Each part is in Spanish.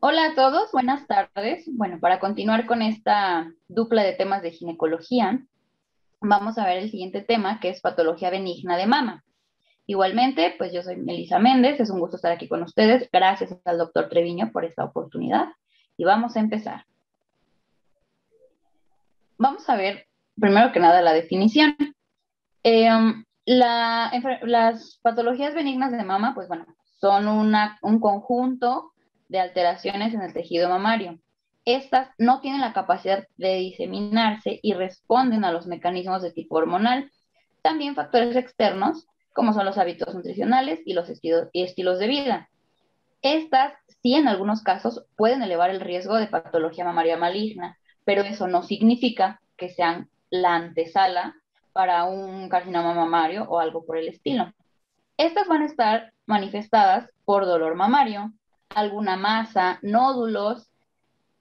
Hola a todos, buenas tardes. Bueno, para continuar con esta dupla de temas de ginecología, vamos a ver el siguiente tema, que es patología benigna de mama. Igualmente, pues yo soy Melissa Méndez, es un gusto estar aquí con ustedes. Gracias al doctor Treviño por esta oportunidad y vamos a empezar. Vamos a ver primero que nada la definición. Las patologías benignas de mama, pues bueno, son un conjunto de alteraciones en el tejido mamario. Estas no tienen la capacidad de diseminarse y responden a los mecanismos de tipo hormonal. También factores externos, como son los hábitos nutricionales y los estilos de vida. Estas, sí, en algunos casos, pueden elevar el riesgo de patología mamaria maligna, pero eso no significa que sean la antesala para un carcinoma mamario o algo por el estilo. Estas van a estar manifestadas por dolor mamario, alguna masa, nódulos,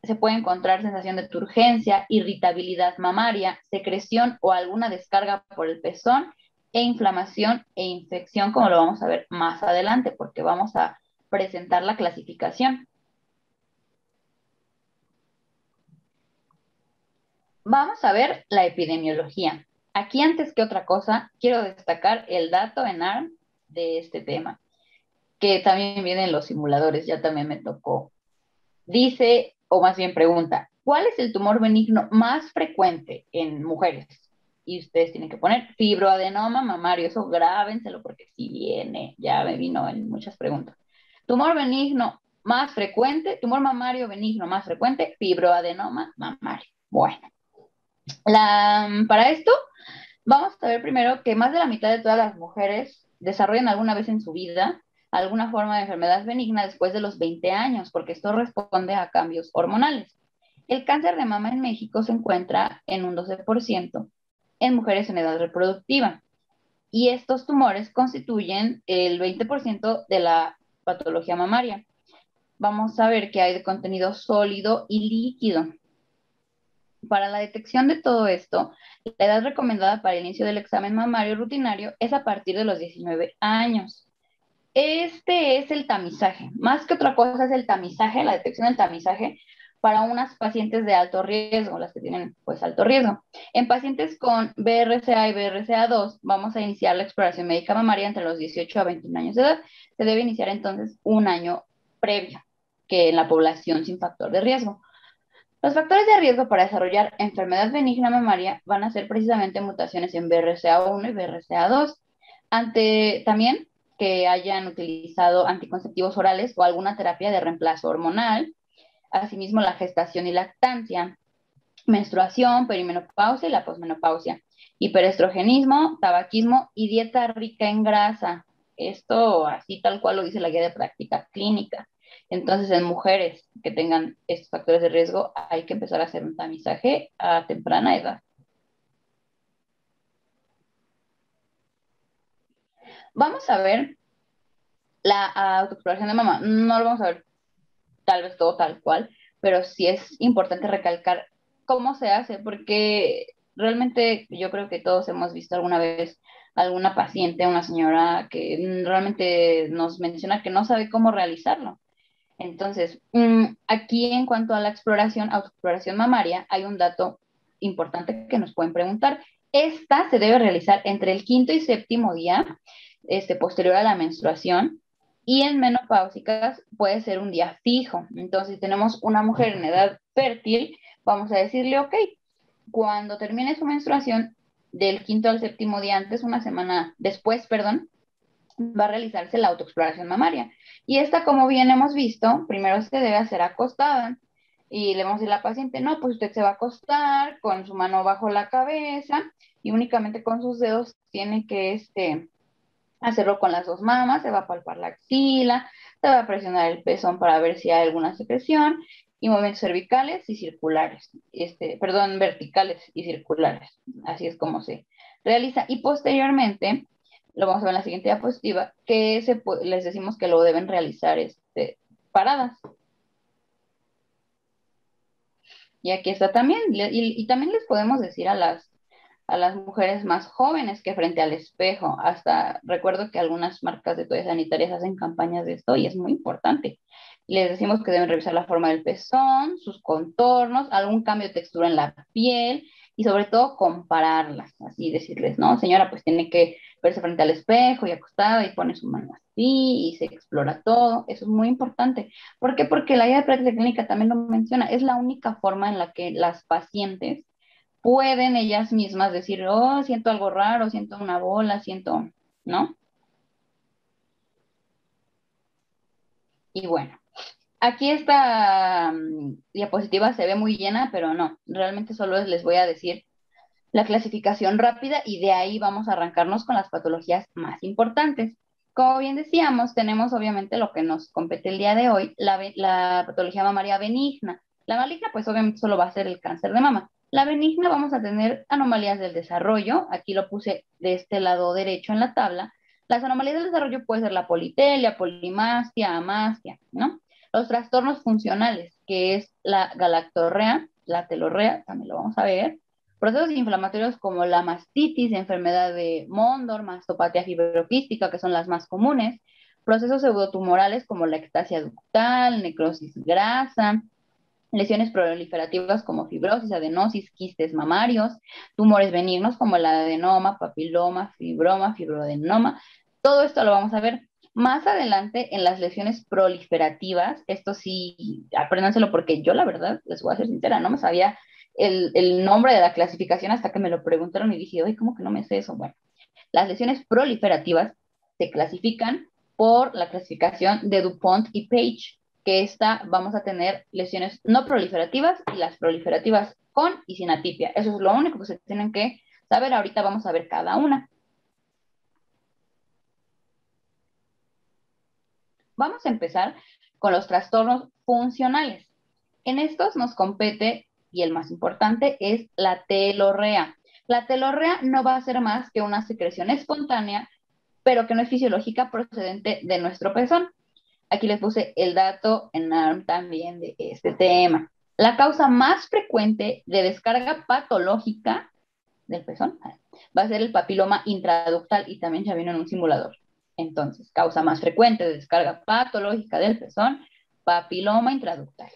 se puede encontrar sensación de turgencia, irritabilidad mamaria, secreción o alguna descarga por el pezón e inflamación e infección, como lo vamos a ver más adelante, porque vamos a presentar la clasificación. Vamos a ver la epidemiología. Aquí antes que otra cosa, quiero destacar el dato en ARM de este tema, que también viene en los simuladores, ya también me tocó. Dice, o más bien pregunta, ¿cuál es el tumor benigno más frecuente en mujeres? Y ustedes tienen que poner fibroadenoma mamario, eso grábenselo porque si viene, ya me vino en muchas preguntas. Tumor benigno más frecuente, tumor mamario benigno más frecuente, fibroadenoma mamario. Bueno, para esto vamos a ver primero que más de la mitad de todas las mujeres desarrollan alguna vez en su vida alguna forma de enfermedad benigna después de los 20 años, porque esto responde a cambios hormonales. El cáncer de mama en México se encuentra en un 12% en mujeres en edad reproductiva y estos tumores constituyen el 20% de la patología mamaria. Vamos a ver que hay de contenido sólido y líquido. Para la detección de todo esto, la edad recomendada para el inicio del examen mamario rutinario es a partir de los 19 años. Este es el tamizaje. Más que otra cosa es el tamizaje, la detección del tamizaje para unas pacientes de alto riesgo, las que tienen pues alto riesgo. En pacientes con BRCA y BRCA2 vamos a iniciar la exploración médica mamaria entre los 18 a 21 años de edad. Se debe iniciar entonces un año previo que en la población sin factor de riesgo. Los factores de riesgo para desarrollar enfermedad benigna mamaria van a ser precisamente mutaciones en BRCA1 y BRCA2. Ante también que hayan utilizado anticonceptivos orales o alguna terapia de reemplazo hormonal, asimismo la gestación y lactancia, menstruación, perimenopausia y la posmenopausia, hiperestrogenismo, tabaquismo y dieta rica en grasa. Esto así tal cual lo dice la guía de práctica clínica. Entonces, en mujeres que tengan estos factores de riesgo, hay que empezar a hacer un tamizaje a temprana edad. Vamos a ver la autoexploración de mama. No lo vamos a ver tal vez todo tal cual, pero sí es importante recalcar cómo se hace, porque realmente yo creo que todos hemos visto alguna vez alguna paciente, una señora que realmente nos menciona que no sabe cómo realizarlo. Entonces, aquí en cuanto a la exploración, autoexploración mamaria, hay un dato importante que nos pueden preguntar. Esta se debe realizar entre el quinto y séptimo día, posterior a la menstruación, y en menopáusicas puede ser un día fijo. Entonces, si tenemos una mujer en edad fértil, vamos a decirle, ok, cuando termine su menstruación, del quinto al séptimo día antes, una semana después, perdón, va a realizarse la autoexploración mamaria. Y esta, como bien hemos visto, primero se debe hacer acostada y le vamos a decir a la paciente, no, pues usted se va a acostar con su mano bajo la cabeza y únicamente con sus dedos tiene que hacerlo con las dos mamas, se va a palpar la axila, se va a presionar el pezón para ver si hay alguna secreción y movimientos cervicales y circulares, perdón, verticales y circulares. Así es como se realiza. Y posteriormente, lo vamos a ver en la siguiente diapositiva, que les decimos que lo deben realizar paradas. Y aquí está también, y también les podemos decir a las a las mujeres más jóvenes que frente al espejo. Hasta recuerdo que algunas marcas de toallas sanitarias hacen campañas de esto y es muy importante. Les decimos que deben revisar la forma del pezón, sus contornos, algún cambio de textura en la piel y sobre todo compararlas, así decirles, ¿no? Señora, pues tiene que verse frente al espejo y acostada y pone su mano así y se explora todo. Eso es muy importante. ¿Por qué? Porque la guía de práctica clínica también lo menciona. Es la única forma en la que las pacientes pueden ellas mismas decir, oh, siento algo raro, siento una bola, siento, ¿no? Y bueno, aquí esta diapositiva se ve muy llena, pero no, realmente solo les voy a decir la clasificación rápida y de ahí vamos a arrancarnos con las patologías más importantes. Como bien decíamos, tenemos obviamente lo que nos compete el día de hoy, la patología mamaria benigna. La maligna, pues obviamente solo va a ser el cáncer de mama. La benigna vamos a tener anomalías del desarrollo, aquí lo puse de este lado derecho en la tabla. Las anomalías del desarrollo puede ser la politelia, polimastia, amastia, ¿no? Los trastornos funcionales, que es la galactorrea, la telorrea, también lo vamos a ver, procesos inflamatorios como la mastitis, enfermedad de Mondor, mastopatía fibroquística, que son las más comunes, procesos pseudotumorales como la ectasia ductal, necrosis grasa, lesiones proliferativas como fibrosis, adenosis, quistes mamarios, tumores benignos como el adenoma, papiloma, fibroma, fibroadenoma. Todo esto lo vamos a ver más adelante en las lesiones proliferativas. Esto sí, apréndanselo porque yo la verdad, les voy a ser sincera, no me sabía el nombre de la clasificación hasta que me lo preguntaron y dije, oye, ¿cómo que no me sé eso? Bueno, las lesiones proliferativas se clasifican por la clasificación de DuPont y Page, que esta vamos a tener lesiones no proliferativas y las proliferativas con y sin atipia. Eso es lo único que se tienen que saber. Ahorita vamos a ver cada una. Vamos a empezar con los trastornos funcionales. En estos nos compete, y el más importante, es la telorrea. La telorrea no va a ser más que una secreción espontánea, pero que no es fisiológica procedente de nuestro pezón. Aquí les puse el dato en ARM también de este tema. La causa más frecuente de descarga patológica del pezón va a ser el papiloma intraductal y también ya vino en un simulador. Entonces, causa más frecuente de descarga patológica del pezón, papiloma intraductal.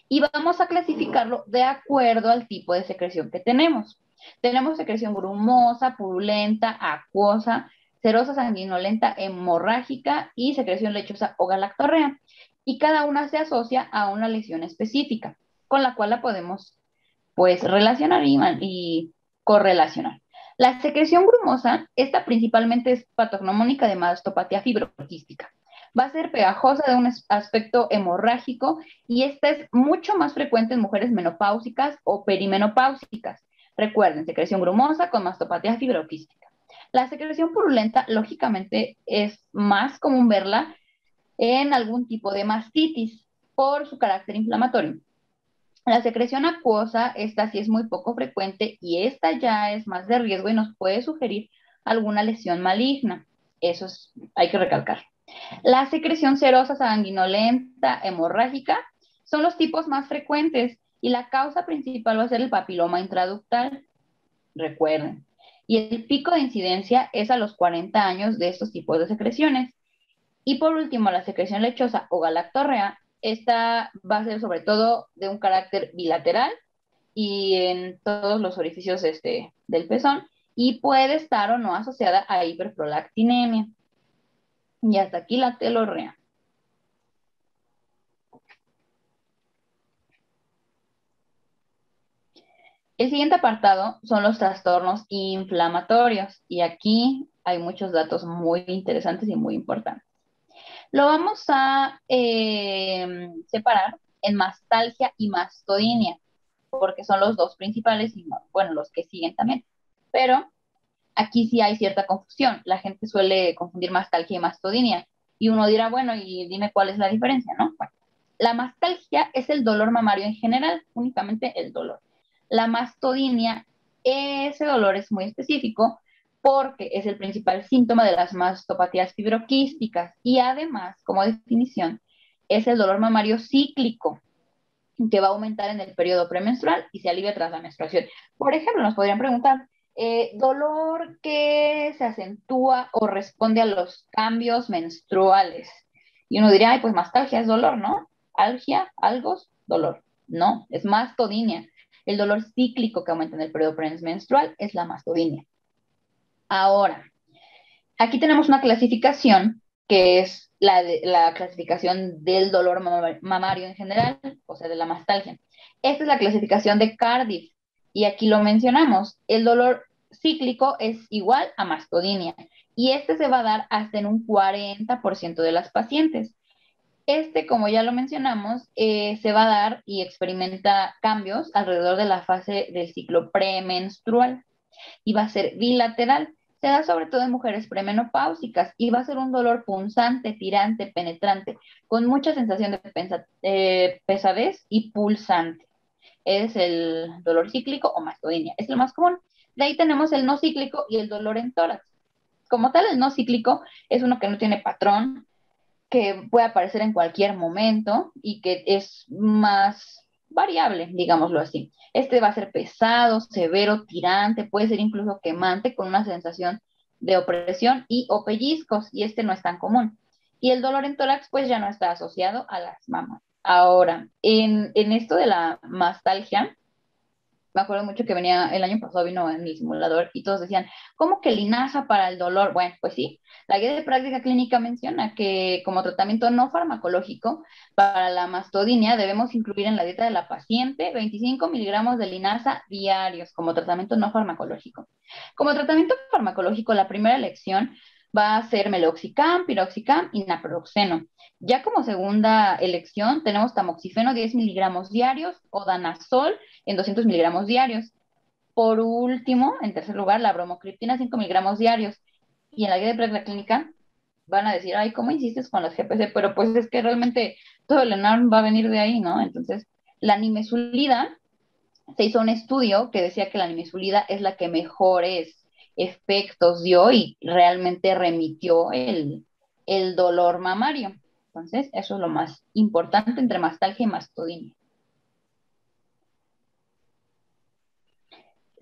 Y vamos a clasificarlo de acuerdo al tipo de secreción que tenemos. Tenemos secreción grumosa, purulenta, acuosa, serosa, sanguinolenta, hemorrágica y secreción lechosa o galactorrea. Y cada una se asocia a una lesión específica, con la cual la podemos pues relacionar y correlacionar. La secreción grumosa, esta principalmente es patognomónica de mastopatía fibroquística. Va a ser pegajosa de un aspecto hemorrágico y esta es mucho más frecuente en mujeres menopáusicas o perimenopáusicas. Recuerden, secreción grumosa con mastopatía fibroquística. La secreción purulenta, lógicamente, es más común verla en algún tipo de mastitis por su carácter inflamatorio. La secreción acuosa, esta sí es muy poco frecuente y esta ya es más de riesgo y nos puede sugerir alguna lesión maligna. Eso es, hay que recalcar. La secreción serosa, sanguinolenta, hemorrágica son los tipos más frecuentes y la causa principal va a ser el papiloma intraductal, recuerden. Y el pico de incidencia es a los 40 años de estos tipos de secreciones. Y por último, la secreción lechosa o galactorrea, esta va a ser sobre todo de un carácter bilateral y en todos los orificios del pezón y puede estar o no asociada a hiperprolactinemia. Y hasta aquí la telorrea. El siguiente apartado son los trastornos inflamatorios y aquí hay muchos datos muy interesantes y muy importantes. Lo vamos a separar en mastalgia y mastodinia, porque son los dos principales y bueno, los que siguen también. Pero aquí sí hay cierta confusión. La gente suele confundir mastalgia y mastodinia. Y uno dirá, bueno, y dime cuál es la diferencia, ¿no? Bueno, la mastalgia es el dolor mamario en general, únicamente el dolor. La mastodinia, ese dolor es muy específico porque es el principal síntoma de las mastopatías fibroquísticas y además, como definición, es el dolor mamario cíclico que va a aumentar en el periodo premenstrual y se alivia tras la menstruación. Por ejemplo, nos podrían preguntar, Dolor que se acentúa o responde a los cambios menstruales. Y uno diría, ay, pues mastalgia es dolor, ¿no? Algia, algos, dolor. No, es mastodinia. El dolor cíclico que aumenta en el periodo premenstrual es la mastodinia. Ahora, aquí tenemos una clasificación que es la clasificación del dolor mamario en general, o sea, de la mastalgia. Esta es la clasificación de Cardiff y aquí lo mencionamos. El dolor cíclico es igual a mastodinia y este se va a dar hasta en un 40% de las pacientes. Este, como ya lo mencionamos, se va a dar y experimenta cambios alrededor de la fase del ciclo premenstrual y va a ser bilateral. Se da sobre todo en mujeres premenopáusicas y va a ser un dolor punzante, tirante, penetrante, con mucha sensación de pesadez y pulsante. Es el dolor cíclico o mastodinia, es el más común. De ahí tenemos el no cíclico y el dolor en tórax. Como tal, el no cíclico es uno que no tiene patrón, que puede aparecer en cualquier momento y que es más variable, digámoslo así. Este va a ser pesado, severo, tirante, puede ser incluso quemante con una sensación de opresión y o pellizcos, y este no es tan común. Y el dolor en tórax pues ya no está asociado a las mamas. Ahora, en esto de la mastalgia, me acuerdo mucho que venía, el año pasado vino en el simulador y todos decían, ¿cómo que linaza para el dolor? Bueno, pues sí, la guía de práctica clínica menciona que como tratamiento no farmacológico para la mastodinia debemos incluir en la dieta de la paciente 25 miligramos de linaza diarios como tratamiento no farmacológico. Como tratamiento farmacológico, la primera elección va a ser meloxicam, piroxicam y naproxeno. Ya como segunda elección tenemos tamoxifeno 10 miligramos diarios o danazol en 200 miligramos diarios. Por último, en tercer lugar, la bromocriptina 5 miligramos diarios. Y en la guía de práctica clínica van a decir, ay, ¿cómo insistes con las GPC? Pero pues es que realmente todo el ENARM va a venir de ahí, ¿no? Entonces, la nimesulida, se hizo un estudio que decía que la nimesulida es la que mejores efectos dio y realmente remitió el dolor mamario. Entonces, eso es lo más importante entre mastalgia y mastodinia.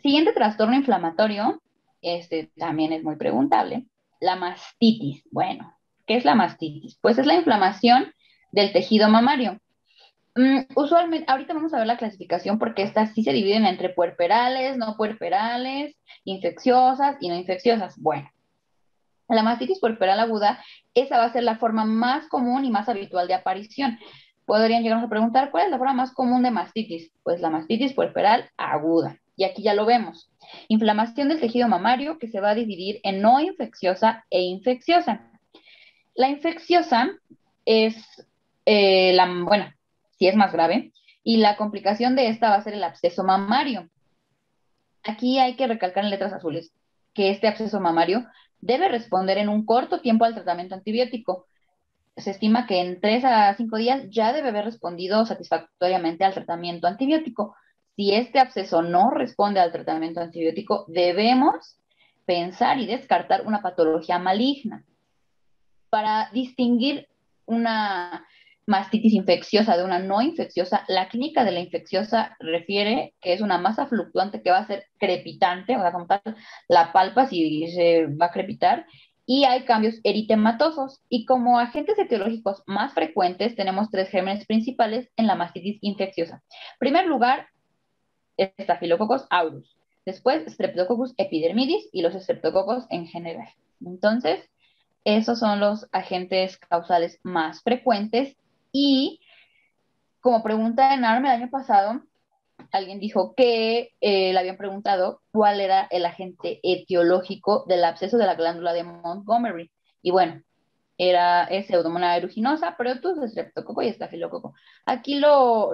Siguiente trastorno inflamatorio, este también es muy preguntable, la mastitis. Bueno, ¿qué es la mastitis? Pues es la inflamación del tejido mamario. Usualmente, ahorita vamos a ver la clasificación porque estas sí se dividen entre puerperales, no puerperales, infecciosas y no infecciosas. Bueno, la mastitis puerperal aguda, esa va a ser la forma más común y más habitual de aparición. Podrían llegarnos a preguntar, ¿cuál es la forma más común de mastitis? Pues la mastitis puerperal aguda. Y aquí ya lo vemos. Inflamación del tejido mamario que se va a dividir en no infecciosa e infecciosa. La infecciosa es bueno, sí es más grave, y la complicación de esta va a ser el absceso mamario. Aquí hay que recalcar en letras azules que este absceso mamario debe responder en un corto tiempo al tratamiento antibiótico. Se estima que en 3 a 5 días ya debe haber respondido satisfactoriamente al tratamiento antibiótico. Si este absceso no responde al tratamiento antibiótico, debemos pensar y descartar una patología maligna. Para distinguir una mastitis infecciosa de una no infecciosa, la clínica de la infecciosa refiere que es una masa fluctuante que va a ser crepitante, o sea, como tal, la palpas y se va a crepitar, y hay cambios eritematosos. Y como agentes etiológicos más frecuentes, tenemos tres gérmenes principales en la mastitis infecciosa. En primer lugar, Staphylococcus aureus. Después, Streptococcus epidermidis y los estreptococos en general. Entonces, esos son los agentes causales más frecuentes y como pregunta en ARM el año pasado, alguien dijo que le habían preguntado cuál era el agente etiológico del absceso de la glándula de Montgomery. Y bueno, era Pseudomonas aeruginosa, Protus, Streptococo y Estafilococo. Aquí lo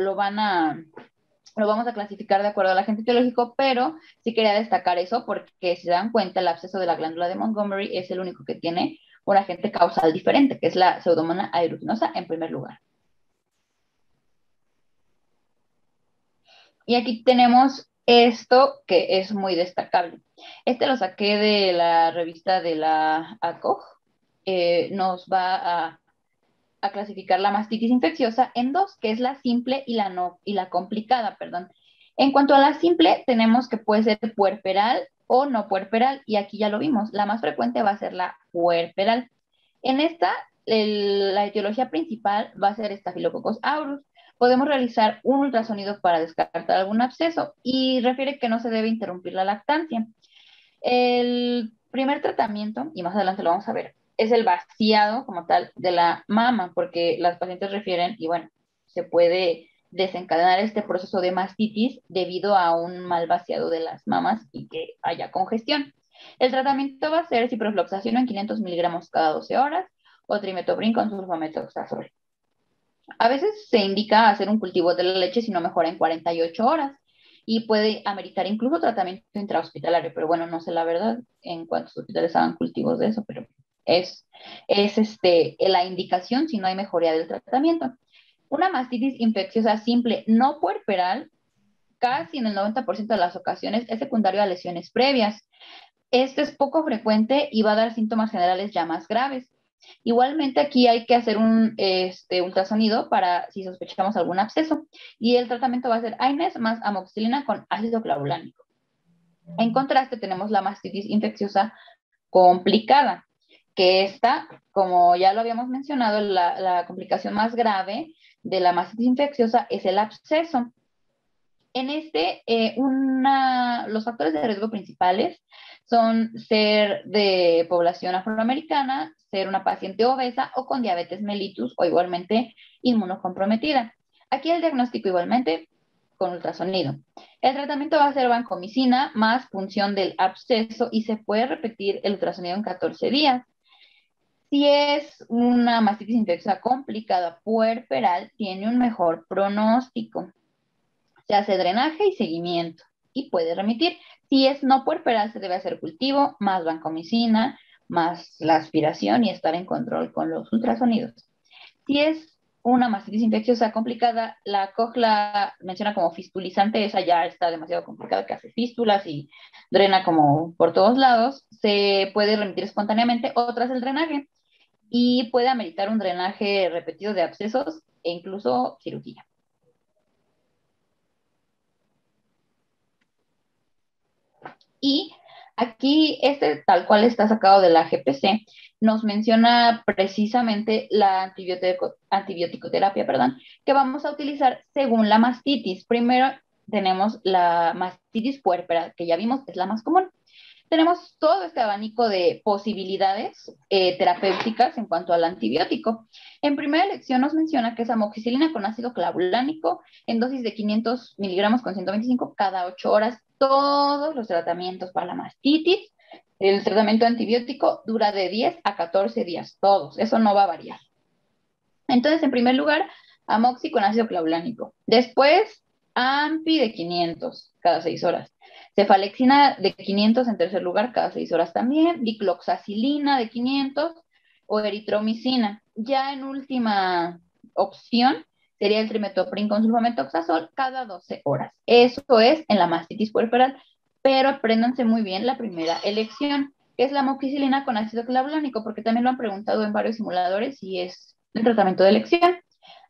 vamos a clasificar de acuerdo al agente etiológico, pero sí quería destacar eso porque si se dan cuenta, el absceso de la glándula de Montgomery es el único que tiene un agente causal diferente, que es la Pseudomonas aeruginosa en primer lugar. Y aquí tenemos esto que es muy destacable. Este lo saqué de la revista de la ACOG. Nos va a clasificar la mastitis infecciosa en dos, que es la simple y la no y la complicada, perdón. En cuanto a la simple, tenemos que puede ser puerperal o no puerperal, y aquí ya lo vimos, la más frecuente va a ser la puerperal. En esta, la etiología principal va a ser Staphylococcus aureus. Podemos realizar un ultrasonido para descartar algún absceso y refiere que no se debe interrumpir la lactancia. El primer tratamiento, y más adelante lo vamos a ver, es el vaciado como tal de la mama, porque las pacientes refieren, y bueno, se puede desencadenar este proceso de mastitis debido a un mal vaciado de las mamas y que haya congestión. El tratamiento va a ser ciprofloxacino en 500 miligramos cada 12 horas o trimetoprim con sulfametoxazol. A veces se indica hacer un cultivo de la leche si no mejora en 48 horas y puede ameritar incluso tratamiento intrahospitalario, pero bueno, no sé la verdad en cuántos hospitales hagan cultivos de eso, pero es la indicación si no hay mejoría del tratamiento. Una mastitis infecciosa simple no puerperal, casi en el 90% de las ocasiones, es secundario a lesiones previas. Este es poco frecuente y va a dar síntomas generales ya más graves. Igualmente aquí hay que hacer un ultrasonido para si sospechamos algún absceso y el tratamiento va a ser AINES más amoxicilina con ácido clavulánico. En contraste tenemos la mastitis infecciosa complicada, que esta, como ya lo habíamos mencionado, la complicación más grave de la mastitis infecciosa es el absceso. En los factores de riesgo principales son ser de población afroamericana, ser una paciente obesa o con diabetes mellitus o igualmente inmunocomprometida. Aquí el diagnóstico igualmente con ultrasonido. El tratamiento va a ser vancomicina más punción del absceso y se puede repetir el ultrasonido en 14 días. Si es una mastitis infecciosa complicada puerperal, tiene un mejor pronóstico. Se hace drenaje y seguimiento y puede remitir. Si es no puerperal, se debe hacer cultivo, más vancomicina, más la aspiración y estar en control con los ultrasonidos. Si es una mastitis infecciosa complicada, la COG la menciona como fistulizante, esa ya está demasiado complicada, que hace fístulas y drena como por todos lados, se puede remitir espontáneamente o tras el drenaje y puede ameritar un drenaje repetido de abscesos e incluso cirugía. Y aquí, tal cual está sacado de la GPC, nos menciona precisamente la antibioticoterapia, perdón, que vamos a utilizar según la mastitis. Primero tenemos la mastitis puerpera, que ya vimos es la más común. Tenemos todo este abanico de posibilidades terapéuticas en cuanto al antibiótico. En primera elección nos menciona que es amoxicilina con ácido clavulánico en dosis de 500 miligramos con 125 cada 8 horas. Todos los tratamientos para la mastitis, el tratamiento antibiótico dura de 10 a 14 días, todos, eso no va a variar. Entonces, en primer lugar, amoxi con ácido clavulánico. Después, ampi de 500 cada 6 horas. Cefalexina de 500 en tercer lugar cada 6 horas también. Dicloxacilina de 500 o eritromicina. Ya en última opción sería el trimetoprim con sulfametoxazol cada 12 horas. Eso es en la mastitis puerperal, pero apréndanse muy bien la primera elección, que es la amoxicilina con ácido clavulánico, porque también lo han preguntado en varios simuladores y es el tratamiento de elección.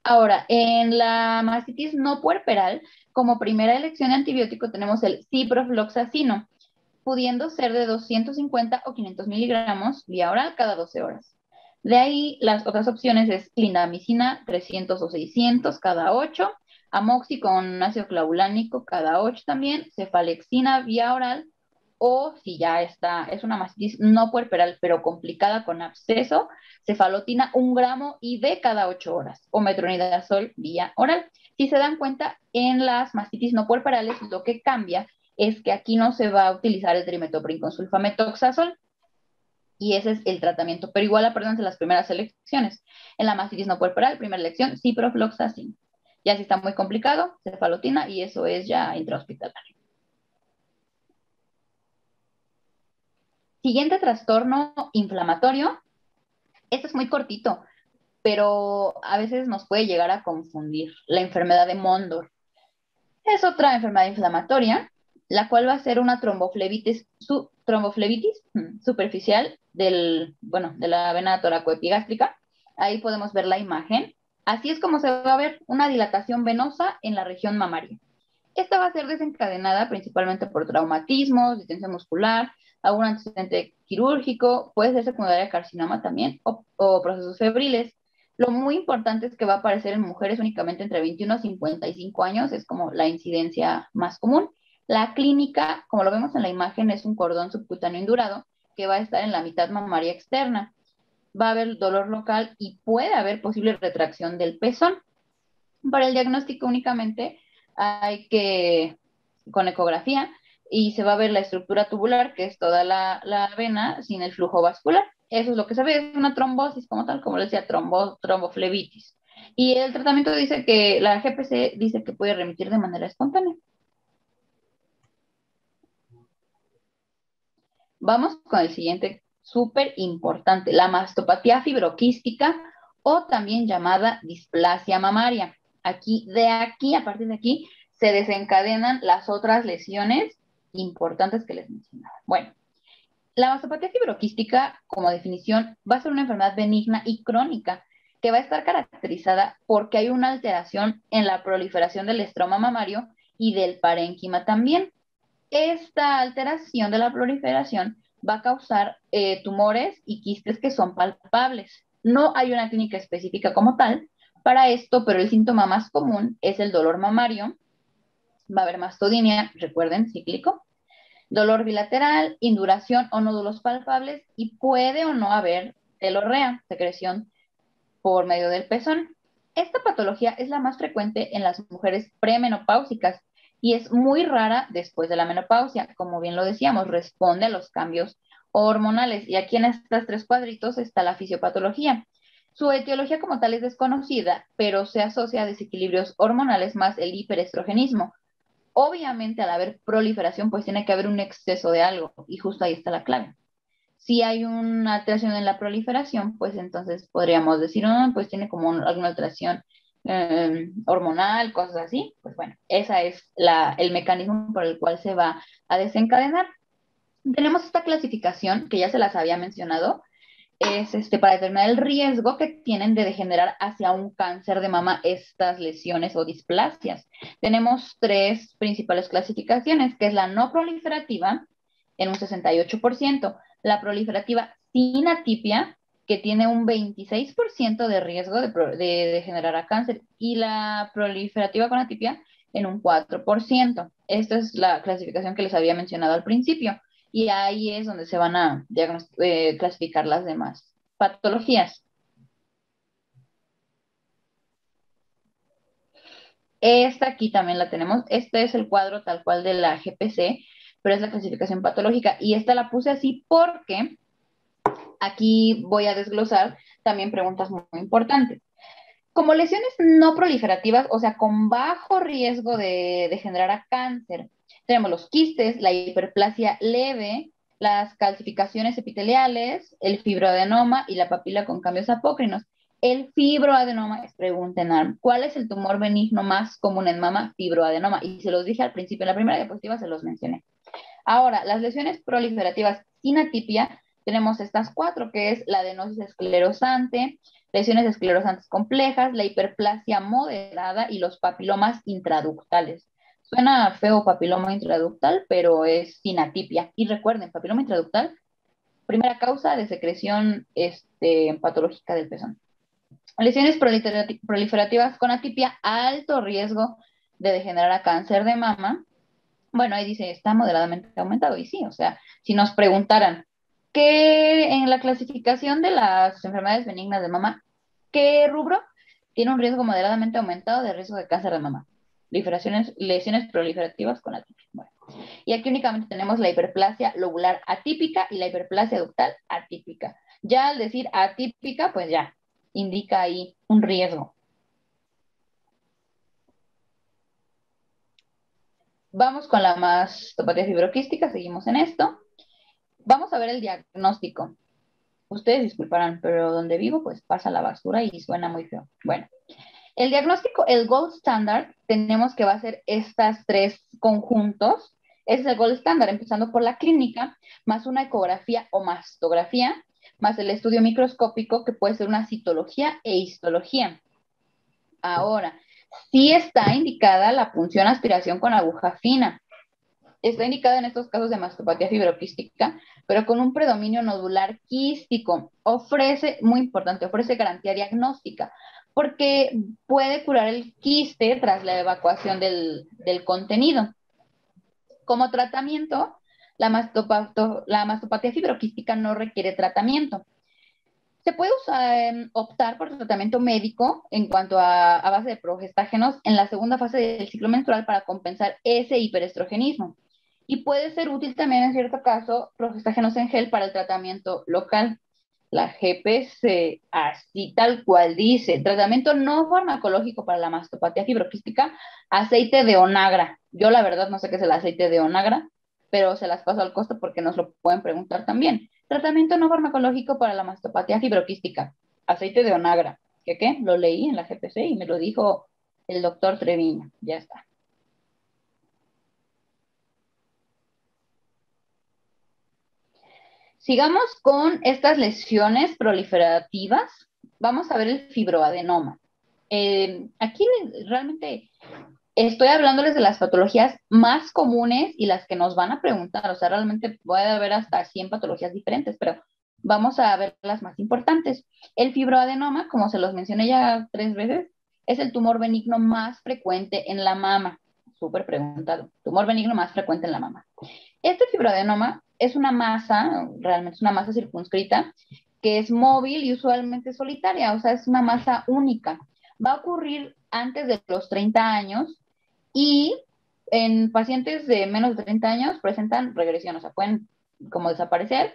Ahora, en la mastitis no puerperal, como primera elección de antibiótico tenemos el ciprofloxacino, pudiendo ser de 250 o 500 miligramos vía oral cada 12 horas. De ahí, las otras opciones es clindamicina 300 o 600 cada 8, amoxi con ácido clavulánico cada 8 también, cefalexina vía oral, o si ya es una mastitis no puerperal, pero complicada con absceso, cefalotina 1 gramo IV cada 8 horas, o metronidazol vía oral. Si se dan cuenta, en las mastitis no puerperales lo que cambia es que aquí no se va a utilizar el trimetoprim con sulfametoxazol, y ese es el tratamiento, pero igual apréndanse las primeras elecciones. En la mastitis no puerperal, primera elección, ciprofloxacin. Ya si está muy complicado, cefalotina, y eso es ya intrahospitalario. Siguiente trastorno inflamatorio. Esto es muy cortito, pero a veces nos puede llegar a confundir. La enfermedad de Mondor. Es otra enfermedad inflamatoria, la cual va a ser una tromboflebitis superficial de la vena toracoepigástrica. Ahí podemos ver la imagen. Así es como se va a ver una dilatación venosa en la región mamaria. Esta va a ser desencadenada principalmente por traumatismos, distensión muscular, algún antecedente quirúrgico, puede ser secundaria a carcinoma también, o procesos febriles. Lo muy importante es que va a aparecer en mujeres únicamente entre 21 a 55 años, es como la incidencia más común. La clínica, como lo vemos en la imagen, es un cordón subcutáneo indurado que va a estar en la mitad mamaria externa. Va a haber dolor local y puede haber posible retracción del pezón. Para el diagnóstico únicamente hay que, con ecografía, y se va a ver la estructura tubular, que es toda la vena sin el flujo vascular. Eso es lo que se ve, es una trombosis como tal, como les decía, tromboflebitis. Y el tratamiento dice que, la GPC dice que puede remitir de manera espontánea. Vamos con el siguiente, súper importante, la mastopatía fibroquística o también llamada displasia mamaria. A partir de aquí, se desencadenan las otras lesiones importantes que les mencionaba. Bueno, la mastopatía fibroquística, como definición, va a ser una enfermedad benigna y crónica que va a estar caracterizada porque hay una alteración en la proliferación del estroma mamario y del parénquima también. Esta alteración de la proliferación va a causar tumores y quistes que son palpables. No hay una clínica específica como tal para esto, pero el síntoma más común es el dolor mamario. Va a haber mastodinia, recuerden, cíclico, dolor bilateral, induración o nódulos palpables y puede o no haber telorrea, secreción por medio del pezón. Esta patología es la más frecuente en las mujeres premenopáusicas y es muy rara después de la menopausia. Como bien lo decíamos, responde a los cambios hormonales. Y aquí en estos tres cuadritos está la fisiopatología. Su etiología como tal es desconocida, pero se asocia a desequilibrios hormonales más el hiperestrogenismo. Obviamente, al haber proliferación, pues tiene que haber un exceso de algo, y justo ahí está la clave. Si hay una alteración en la proliferación, pues entonces podríamos decir, oh, pues tiene como alguna alteración hormonal, cosas así. Pues bueno, ese es el mecanismo por el cual se va a desencadenar. Tenemos esta clasificación que ya se las había mencionado, es para determinar el riesgo que tienen de degenerar hacia un cáncer de mama estas lesiones o displasias. Tenemos tres principales clasificaciones, que es la no proliferativa en un 68%, la proliferativa sin atipia, que tiene un 26% de riesgo de degenerar a cáncer, y la proliferativa con atipia en un 4%. Esta es la clasificación que les había mencionado al principio y ahí es donde se van a clasificar las demás patologías. Esta aquí también la tenemos. Este es el cuadro tal cual de la GPC, pero es la clasificación patológica. Y esta la puse así porque aquí voy a desglosar también preguntas muy, muy importantes. Como lesiones no proliferativas, o sea, con bajo riesgo de generar a cáncer, tenemos los quistes, la hiperplasia leve, las calcificaciones epiteliales, el fibroadenoma y la papila con cambios apócrinos. El fibroadenoma, pregunten, ¿cuál es el tumor benigno más común en mama? Fibroadenoma. Y se los dije al principio, en la primera diapositiva se los mencioné. Ahora, las lesiones proliferativas sin atipia, tenemos estas cuatro, que es la adenosis esclerosante, lesiones esclerosantes complejas, la hiperplasia moderada y los papilomas intraductales. Suena feo papiloma intraductal, pero es sin atipia. Y recuerden, papiloma intraductal, primera causa de secreción patológica del pezón. Lesiones proliferativas con atipia, alto riesgo de degenerar a cáncer de mama. Bueno, ahí dice, está moderadamente aumentado. Y sí, o sea, si nos preguntaran, ¿qué en la clasificación de las enfermedades benignas de mama, qué rubro tiene un riesgo moderadamente aumentado de riesgo de cáncer de mama? Lesiones proliferativas con atipia. Bueno, y aquí únicamente tenemos la hiperplasia lobular atípica y la hiperplasia ductal atípica. Ya al decir atípica, pues ya indica ahí un riesgo. Vamos con la mastopatía fibroquística, seguimos en esto. Vamos a ver el diagnóstico. Ustedes disculparán, pero donde vivo, pues pasa la basura y suena muy feo. Bueno, el diagnóstico, el gold standard, tenemos que va a ser estas tres conjuntos. Ese es el gold standard, empezando por la clínica, más una ecografía o mastografía, más el estudio microscópico, que puede ser una citología e histología. Ahora, Sí está indicada la punción aspiración con aguja fina. Está indicada en estos casos de mastopatía fibroquística, pero con un predominio nodular quístico. Ofrece, muy importante, ofrece garantía diagnóstica, porque puede curar el quiste tras la evacuación del contenido. Como tratamiento, la mastopatía fibroquística no requiere tratamiento. Se puede optar por tratamiento médico en cuanto a base de progestágenos en la segunda fase del ciclo menstrual para compensar ese hiperestrogenismo. Y puede ser útil también en cierto caso progestágenos en gel para el tratamiento local. La GPC, así tal cual dice, tratamiento no farmacológico para la mastopatía fibroquística, aceite de onagra. Yo la verdad no sé qué es el aceite de onagra, pero se las paso al costo porque nos lo pueden preguntar también. Tratamiento no farmacológico para la mastopatía fibroquística, aceite de onagra. ¿Qué? Lo leí en la GPC y me lo dijo el doctor Treviño. Ya está. Sigamos con estas lesiones proliferativas. Vamos a ver el fibroadenoma. Aquí realmente estoy hablándoles de las patologías más comunes y las que nos van a preguntar. O sea, realmente puede haber hasta 100 patologías diferentes, pero vamos a ver las más importantes. El fibroadenoma, como se los mencioné ya 3 veces, es el tumor benigno más frecuente en la mama. Súper preguntado. Tumor benigno más frecuente en la mama. Este fibroadenoma es una masa, realmente es una masa circunscrita, que es móvil y usualmente solitaria, o sea, es una masa única. Va a ocurrir antes de los 30 años y en pacientes de menos de 30 años presentan regresión, o sea, pueden como desaparecer.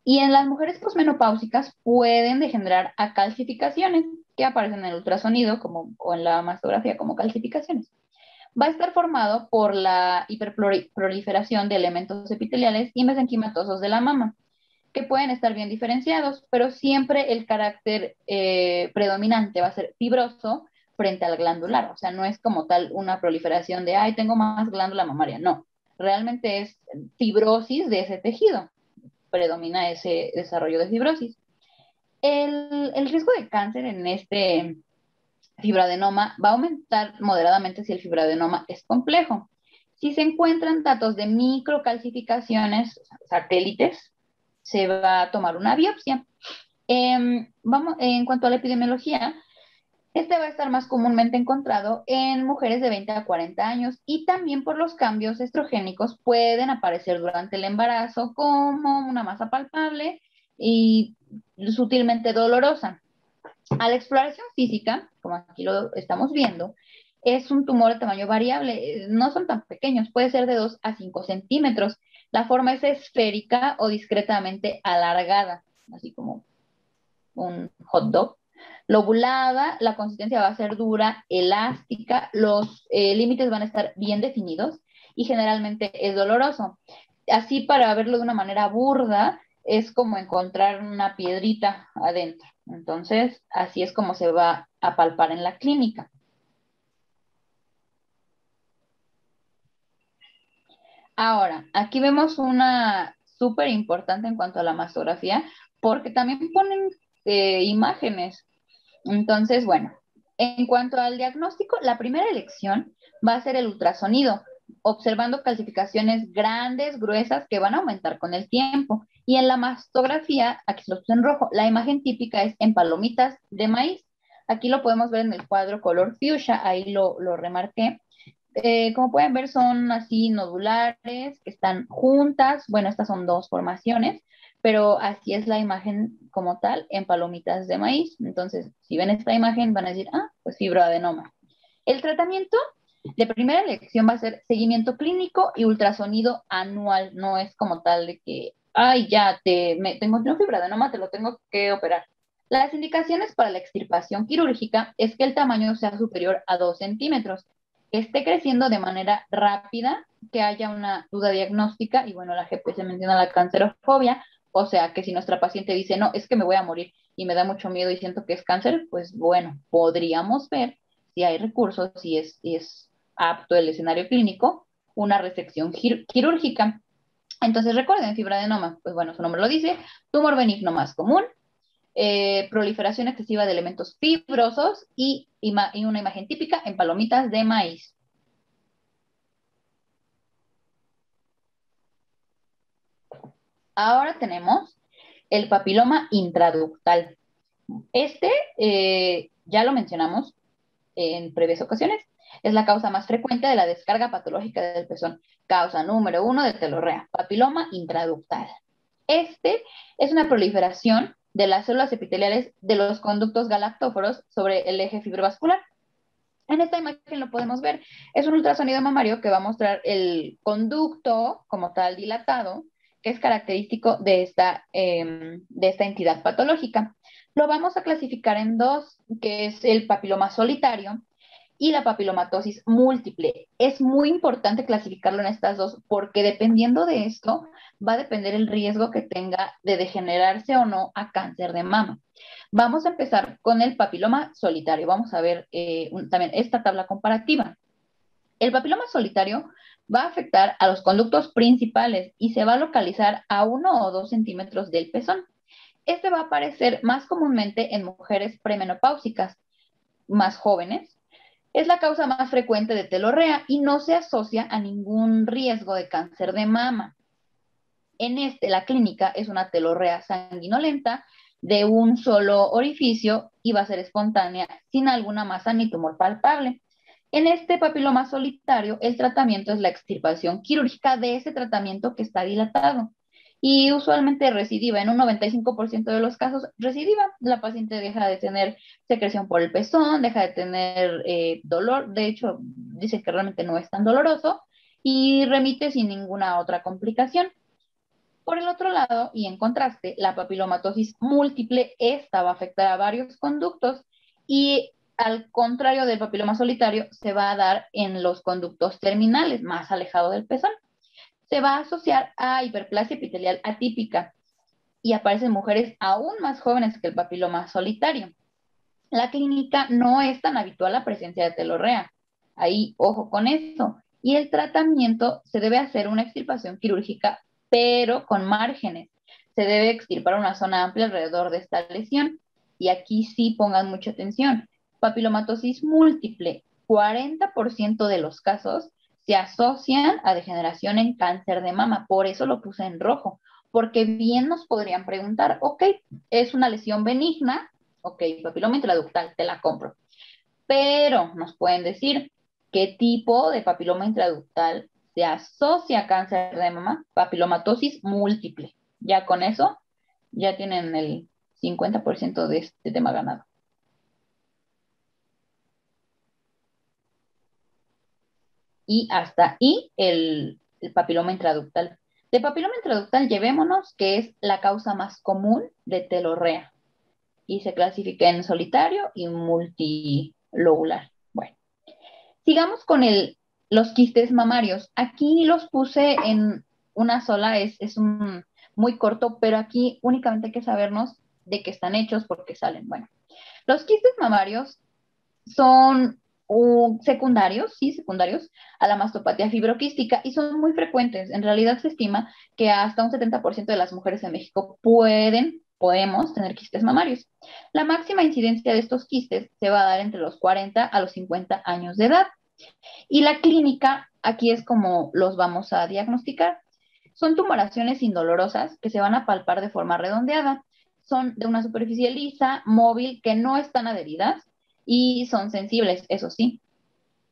Y en las mujeres posmenopáusicas pueden degenerar a calcificaciones que aparecen en el ultrasonido como, o en la mastografía como calcificaciones. Va a estar formado por la hiperproliferación de elementos epiteliales y mesenquimatosos de la mama, que pueden estar bien diferenciados, pero siempre el carácter predominante va a ser fibroso frente al glandular. O sea, no es como tal una proliferación de, ay, tengo más glándula mamaria. No, realmente es fibrosis de ese tejido. Predomina ese desarrollo de fibrosis. El riesgo de cáncer en este fibroadenoma va a aumentar moderadamente si el fibroadenoma es complejo. Si se encuentran datos de microcalcificaciones satélites, se va a tomar una biopsia. En cuanto a la epidemiología, este va a estar más comúnmente encontrado en mujeres de 20 a 40 años y también por los cambios estrogénicos pueden aparecer durante el embarazo como una masa palpable y sutilmente dolorosa. A la exploración física, como aquí lo estamos viendo, es un tumor de tamaño variable, no son tan pequeños, puede ser de 2 a 5 centímetros. La forma es esférica o discretamente alargada, así como un hot dog. Lobulada, la consistencia va a ser dura, elástica, los límites van a estar bien definidos y generalmente es doloroso. Así, para verlo de una manera burda, es como encontrar una piedrita adentro. Entonces, así es como se va a palpar en la clínica. Ahora, aquí vemos una súper importante en cuanto a la mastografía, porque también ponen imágenes. Entonces, bueno, en cuanto al diagnóstico, la primera elección va a ser el ultrasonido, observando calcificaciones grandes, gruesas, que van a aumentar con el tiempo. Y en la mastografía, aquí se lo puse en rojo, la imagen típica es en palomitas de maíz. Aquí lo podemos ver en el cuadro color fuchsia, ahí lo remarqué. Como pueden ver, son así nodulares, que están juntas. Bueno, estas son dos formaciones, pero así es la imagen como tal en palomitas de maíz. Entonces, si ven esta imagen, van a decir, ah, pues fibroadenoma. El tratamiento de primera elección va a ser seguimiento clínico y ultrasonido anual. No es como tal de que, ay, ya, tengo un fibroadenoma, te lo tengo que operar. Las indicaciones para la extirpación quirúrgica es que el tamaño sea superior a 2 centímetros, que esté creciendo de manera rápida, que haya una duda diagnóstica, y bueno, la GP se menciona la cancerofobia, o sea, que si nuestra paciente dice, no, es que me voy a morir y me da mucho miedo y siento que es cáncer, pues bueno, podríamos ver si hay recursos, si es apto el escenario clínico, una resección quirúrgica. Entonces recuerden, fibroadenoma, pues bueno, su nombre lo dice, tumor benigno más común, proliferación excesiva de elementos fibrosos y y una imagen típica en palomitas de maíz. Ahora tenemos el papiloma intraductal. Este, ya lo mencionamos en previas ocasiones, es la causa más frecuente de la descarga patológica del pezón. Causa número uno de telorrea, papiloma intraductal. Este es una proliferación de las células epiteliales de los conductos galactóforos sobre el eje fibrovascular. En esta imagen lo podemos ver. Es un ultrasonido mamario que va a mostrar el conducto como tal dilatado, que es característico de esta entidad patológica. Lo vamos a clasificar en dos, que es el papiloma solitario y la papilomatosis múltiple. Es muy importante clasificarlo en estas dos porque dependiendo de esto va a depender el riesgo que tenga de degenerarse o no a cáncer de mama. Vamos a empezar con el papiloma solitario. Vamos a ver también esta tabla comparativa. El papiloma solitario va a afectar a los conductos principales y se va a localizar a 1 o 2 centímetros del pezón. Este va a aparecer más comúnmente en mujeres premenopáusicas, más jóvenes. Es la causa más frecuente de telorrea y no se asocia a ningún riesgo de cáncer de mama. En la clínica es una telorrea sanguinolenta de un solo orificio y va a ser espontánea sin alguna masa ni tumor palpable. En este papiloma solitario, el tratamiento es la extirpación quirúrgica de ese tratamiento que está dilatado. Y usualmente recidiva, en un 95% de los casos recidiva. La paciente deja de tener secreción por el pezón, deja de tener dolor, de hecho dice que realmente no es tan doloroso y remite sin ninguna otra complicación. Por el otro lado, y en contraste, la papilomatosis múltiple, esta va a afectar a varios conductos y al contrario del papiloma solitario, se va a dar en los conductos terminales, más alejados del pezón. Se va a asociar a hiperplasia epitelial atípica y aparece en mujeres aún más jóvenes que el papiloma solitario. La clínica no es tan habitual la presencia de telorrea. Ahí, ojo con eso. Y el tratamiento se debe hacer una extirpación quirúrgica, pero con márgenes. Se debe extirpar una zona amplia alrededor de esta lesión. Y aquí sí pongan mucha atención. Papilomatosis múltiple, 40% de los casos se asocian a degeneración en cáncer de mama. Por eso lo puse en rojo. Porque bien nos podrían preguntar, ok, es una lesión benigna, ok, papiloma intraductal, te la compro. Pero nos pueden decir qué tipo de papiloma intraductal se asocia a cáncer de mama, papilomatosis múltiple. Ya con eso, ya tienen el 50% de este tema ganado. Y hasta ahí el papiloma intraductal. De papiloma intraductal llevémonos que es la causa más común de telorrea y se clasifica en solitario y multilobular. Bueno, sigamos con los quistes mamarios. Aquí los puse en una sola, es un muy corto, pero aquí únicamente hay que sabernos de qué están hechos porque salen. Bueno, los quistes mamarios son secundarios, sí, secundarios a la mastopatía fibroquística y son muy frecuentes. En realidad se estima que hasta un 70% de las mujeres en México podemos tener quistes mamarios. La máxima incidencia de estos quistes se va a dar entre los 40 a los 50 años de edad. Y la clínica, aquí es como los vamos a diagnosticar. Son tumoraciones indolorosas que se van a palpar de forma redondeada. Son de una superficie lisa, móvil, que no están adheridas y son sensibles, eso sí.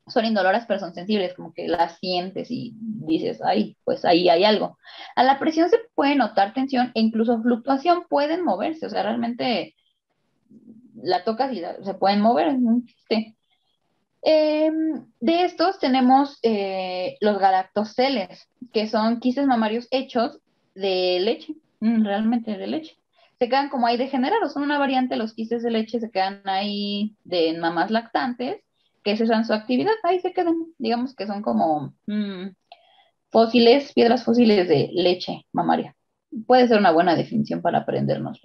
Son indoloras, pero son sensibles, como que las sientes y dices, ay, pues ahí hay algo. A la presión se puede notar tensión e incluso fluctuación, pueden moverse, o sea, realmente la tocas y se pueden mover. Sí. De estos tenemos los galactoceles, que son quistes mamarios hechos de leche, realmente de leche. Se quedan como ahí degenerados, son una variante de los quistes de leche, se quedan ahí de mamás lactantes, que cesan su actividad, ahí se quedan, digamos que son como fósiles, piedras fósiles de leche mamaria. Puede ser una buena definición para aprendernos.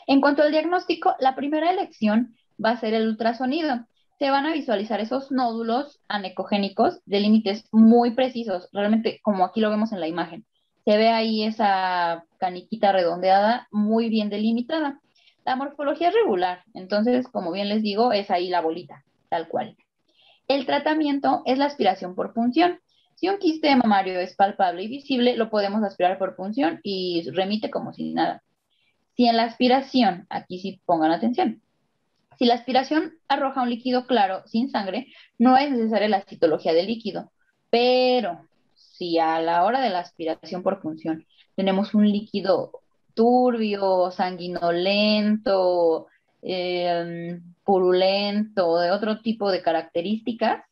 En cuanto al diagnóstico, la primera elección va a ser el ultrasonido. Se van a visualizar esos nódulos anecogénicos de límites muy precisos, realmente como aquí lo vemos en la imagen. Se ve ahí esa caniquita redondeada muy bien delimitada. La morfología es regular, entonces, como bien les digo, es ahí la bolita, tal cual. El tratamiento es la aspiración por punción. Si un quiste mamario es palpable y visible, lo podemos aspirar por punción y remite como si nada. Si en la aspiración, aquí sí pongan atención, si la aspiración arroja un líquido claro sin sangre, no es necesaria la citología del líquido, pero si a la hora de la aspiración por punción tenemos un líquido turbio, sanguinolento, purulento, de otro tipo de características,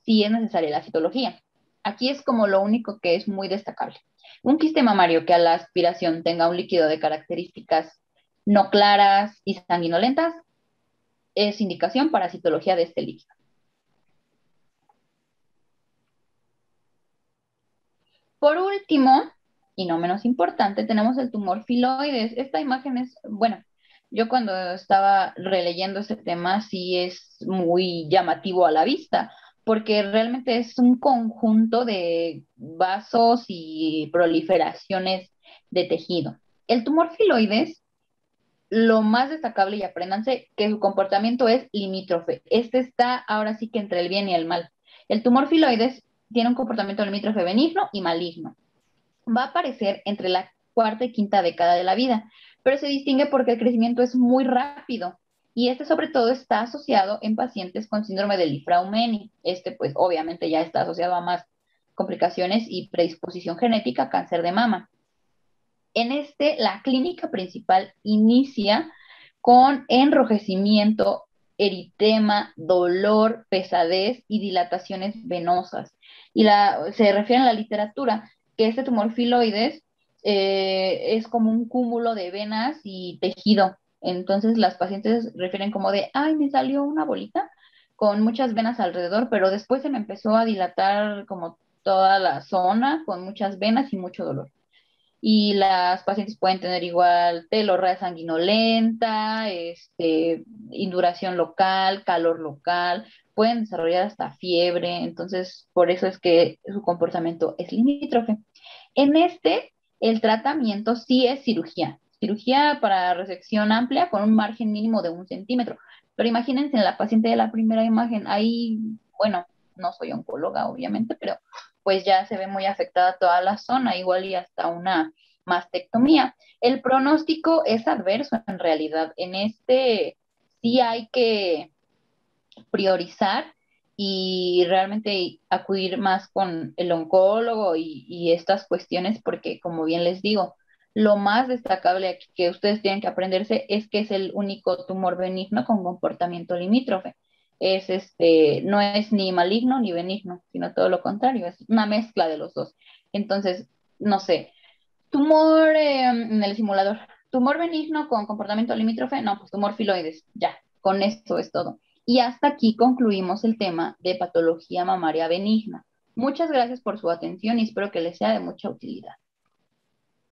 sí es necesaria la citología. Aquí es como lo único que es muy destacable. Un quiste mamario que a la aspiración tenga un líquido de características no claras y sanguinolentas es indicación para citología de este líquido. Por último, y no menos importante, tenemos el tumor filoides. Esta imagen es, bueno, yo cuando estaba releyendo este tema sí es muy llamativo a la vista, porque realmente es un conjunto de vasos y proliferaciones de tejido. El tumor filoides, lo más destacable, y apréndanse, que su comportamiento es limítrofe. Este está ahora sí que entre el bien y el mal. El tumor filoides tiene un comportamiento limítrofe benigno y maligno. Va a aparecer entre la cuarta y quinta década de la vida, pero se distingue porque el crecimiento es muy rápido y este sobre todo está asociado en pacientes con síndrome de Li-Fraumeni. Este pues obviamente ya está asociado a más complicaciones y predisposición genética a cáncer de mama. En este, la clínica principal inicia con enrojecimiento, eritema, dolor, pesadez y dilataciones venosas. Se refiere en la literatura que este tumor filoides es como un cúmulo de venas y tejido. Entonces las pacientes refieren como de, ay, me salió una bolita con muchas venas alrededor, pero después se me empezó a dilatar como toda la zona con muchas venas y mucho dolor. Y las pacientes pueden tener igual telorrea sanguinolenta, induración local, calor local, pueden desarrollar hasta fiebre, entonces por eso es que su comportamiento es limítrofe. En este, el tratamiento sí es cirugía para resección amplia con un margen mínimo de 1 centímetro, pero imagínense en la paciente de la primera imagen, ahí, bueno, no soy oncóloga obviamente, pero pues ya se ve muy afectada toda la zona, igual y hasta una mastectomía. El pronóstico es adverso en realidad. En este sí hay que priorizar y realmente acudir más con el oncólogo y estas cuestiones porque, como bien les digo, lo más destacable aquí que ustedes tienen que aprenderse es que es el único tumor benigno con comportamiento limítrofe. No es ni maligno ni benigno, sino todo lo contrario, es una mezcla de los dos. Entonces, no sé, tumor en el simulador, tumor benigno con comportamiento limítrofe, no, pues tumor filoides, ya, con esto es todo. Y hasta aquí concluimos el tema de patología mamaria benigna. Muchas gracias por su atención y espero que les sea de mucha utilidad.